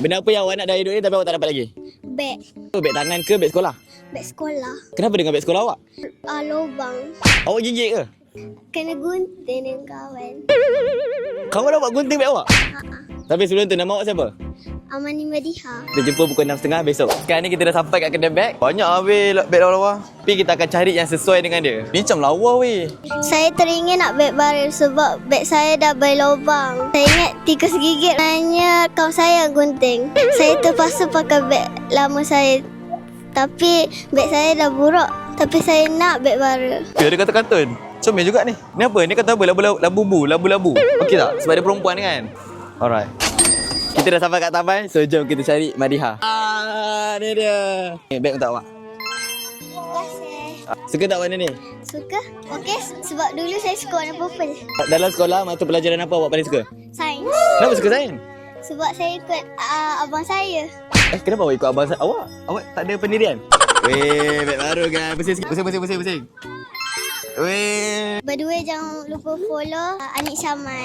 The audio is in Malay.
Benda apa yang awak nak dari hidup ni tapi awak tak dapat lagi? Beg. Beg tangan ke beg sekolah? Beg sekolah. Kenapa dengan beg sekolah awak? Lubang. Awak gigit ke? Kena gunting dengan kawan. Kawan awak gunting beg awak? Tapi sebelum tu nama awak siapa? Amani Madiha. Kita jumpa pukul 6.30 besok. Sekarang ni kita dah sampai kat kedai beg. Banyak habis beg lawa-lawa. Tapi kita akan cari yang sesuai dengan dia. Ni macam lawa weh. Saya teringin nak beg baru sebab beg saya dah berlubang. Saya ingat tikus gigit. Hanya kawan saya yang gunting. Saya terpaksa pakai beg lama saya. Tapi beg saya dah buruk. Tapi saya nak beg baru. Dia ada kata-katun. Comel juga ni. Ni apa? Ni kata apa? Labu-labu. Okey tak? Sebab dia perempuan kan? Alright. Kita dah sampai kat taman. So jom kita cari Madiha. Ni dia. Ni beg untuk awak. Terima kasih. Suka tak warna ni? Suka? Okey, sebab dulu saya suka warna purple. Dalam sekolah mata pelajaran apa awak paling suka? Sains. Kenapa suka sains? Sebab saya ikut abang saya. Kenapa awak ikut abang saya? Awak tak ada pendirian? Weh, beg baru kan. Pusing sikit. Pusing. Weh. By the way, jangan lupa follow Anik Syamad.